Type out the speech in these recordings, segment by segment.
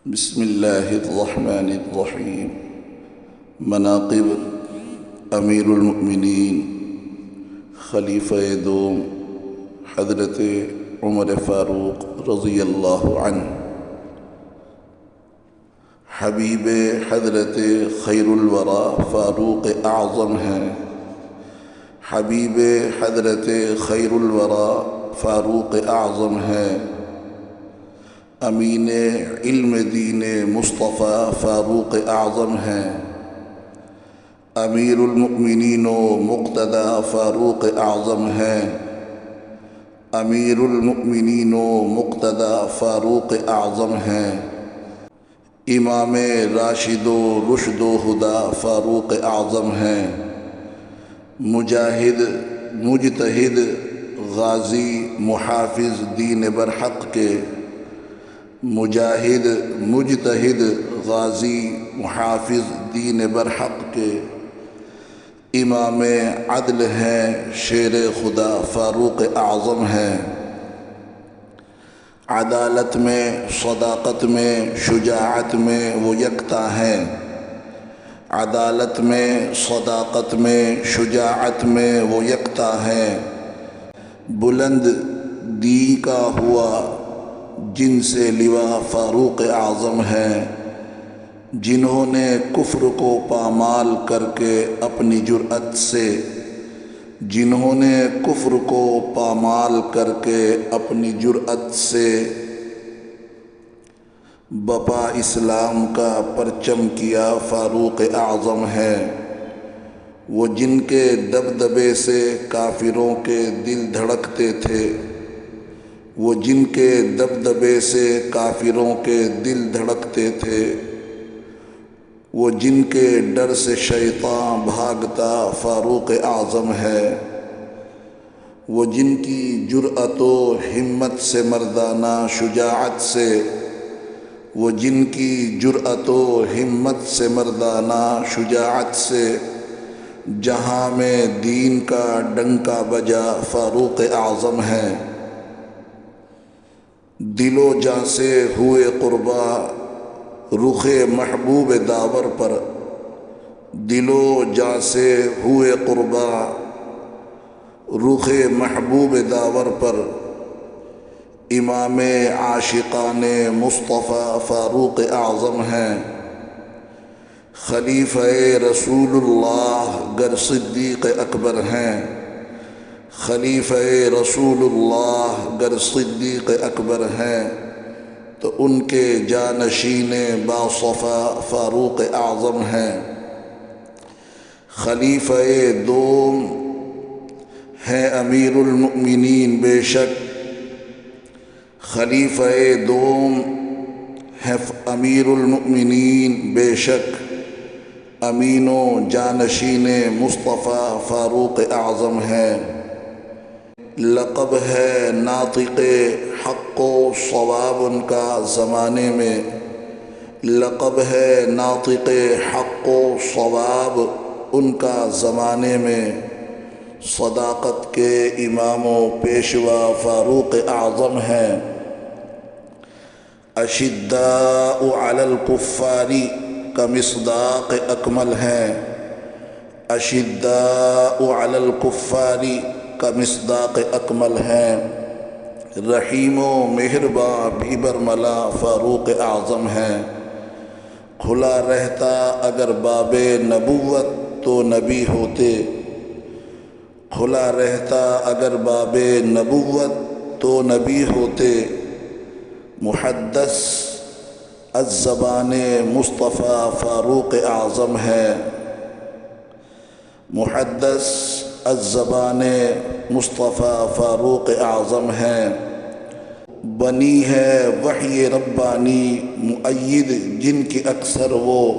بسم اللہ الرحمن الرحیم۔ مناقب امیر المؤمنین خلیفہ دوم حضرت عمر فاروق رضی اللہ عنہ، حبیب حضرت خیر الورا فاروق اعظم ہیں۔ حبیب حضرت خیر الورا فاروق اعظم ہیں۔ امین علم دین مصطفیٰ فاروق اعظم ہیں۔ امیر المؤمنین و مقتدی فاروق اعظم ہیں۔ امیر المؤمنین و مقتدی فاروق اعظم ہیں۔ امام راشد و رشد و ہدا فاروق اعظم ہیں۔ مجاہد مجتہد غازی محافظ دین برحق کے، مجاہد مجتہد غازی محافظ دین برحق کے، امام عدل ہیں، شیر خدا فاروق اعظم ہیں۔ عدالت میں، صداقت میں، شجاعت میں وہ یکتا ہیں۔ عدالت میں، صداقت میں، شجاعت میں وہ یکتا ہیں۔ بلند دین کا ہوا جن سے لوا فاروق اعظم ہیں، جنہوں نے کفر کو پامال کر کے اپنی جرأت سے، جنہوں نے کفر کو پامال کر کے اپنی جرأت سے بپا اسلام کا پرچم کیا فاروق اعظم ہیں۔ وہ جن کے دبدبے سے کافروں کے دل دھڑکتے تھے، وہ جن کے دبدبے سے کافروں کے دل دھڑکتے تھے، وہ جن کے ڈر سے شیطان بھاگتا فاروق اعظم ہے۔ وہ جن کی جرأت و ہمت سے مردانہ شجاعت سے، وہ جن کی جرأت و ہمت سے مردانہ شجاعت سے جہاں میں دین کا ڈنکا بجا فاروق اعظم ہیں۔ دل و جاں سے ہوئے قربا رخ محبوب داور پر، دل و جاں سے ہوئے قربا رخ محبوب داور پر، امام عاشقان مصطفیٰ فاروق اعظم ہیں۔ خلیفہ رسول اللہ گر صدیق اکبر ہیں، خلیفہ رسول اللہ گر صدیق اکبر ہیں تو ان کے جانشین باصفا فاروق اعظم ہیں۔ خلیفہ دوم ہیں امیر المؤمنین بے شک، خلیفہ دوم ہے امیر المؤمنین بے شک، امین و جانشین مصطفیٰ فاروق اعظم ہیں۔ لقب ہے ناطق حق و صواب ان کا زمانے میں، لقب ہے ناطق حق و صواب ان کا زمانے میں، صداقت کے امام و پیشوا فاروق اعظم ہیں۔ اشداء علی الکفار کا مصداق اکمل ہیں، اشداء علی الکفار کا مصداق اکمل ہیں۔ رحیم و مہرباں بھی برملا فاروق اعظم ہیں۔ کھلا رہتا اگر باب نبوت تو نبی ہوتے، کھلا رہتا اگر باب نبوت تو نبی ہوتے۔ محدث الزبان مصطفیٰ فاروق اعظم ہیں، محدث الزبان مصطفیٰ فاروق اعظم ہیں۔ بنی ہے وحی ربانی مؤید جن کی اکثر وہ،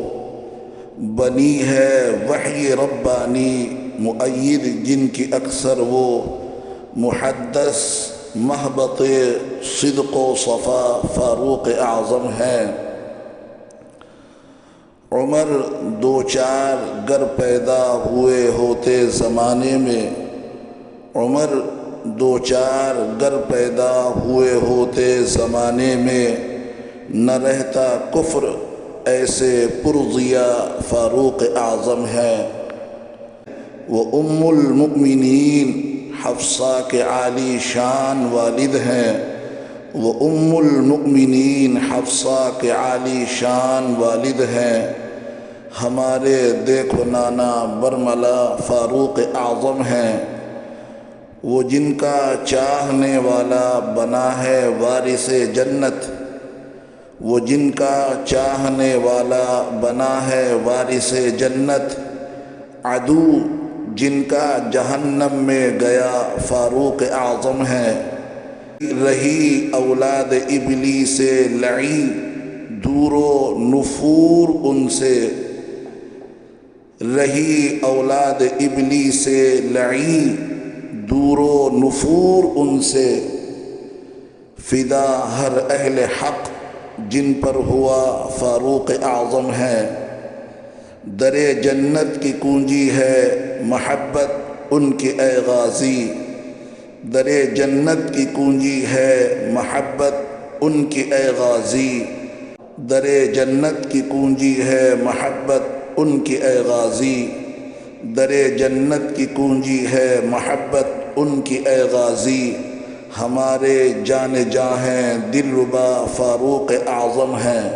بنی ہے وحی ربانی مؤید جن کی اکثر وہ، محدث محبت صدق و صفا فاروق اعظم ہیں۔ عمر دو چار گر پیدا ہوئے ہوتے زمانے میں، عمر دو چار گر پیدا ہوئے ہوتے زمانے میں، نہ رہتا کفر، ایسے پرضیا فاروق اعظم ہے۔ وہ ام المؤمنین حفصہ کے عالی شان والد ہیں، وہ ام المؤمنین حفصہ کے عالی شان والد ہیں۔ ہمارے دیکھو نانا برملا فاروق اعظم ہیں، وہ جن کا چاہنے والا بنا ہے وارث جنت، وہ جن کا چاہنے والا بنا ہے وارث جنت۔ عدو جن کا جہنم میں گیا فاروق اعظم ہے، رہی اولاد ابلیس سے لعین، دور و نفور ان سے، رہی اولاد ابلیس سے لعین، دور و نفور ان سے۔ فدا ہر اہل حق جن پر ہوا فاروق اعظم ہے، در جنت کی کنجی ہے محبت ان کی اے غازی، در جنت کی کنجی ہے محبت ان کی اے غازی، در جنت کی کنجی ہے محبت ان کی اے غازی، در جنت کی کنجی ہے محبت ان کی اے غازی۔ ہمارے جان جاں ہیں دلربا فاروق اعظم ہیں۔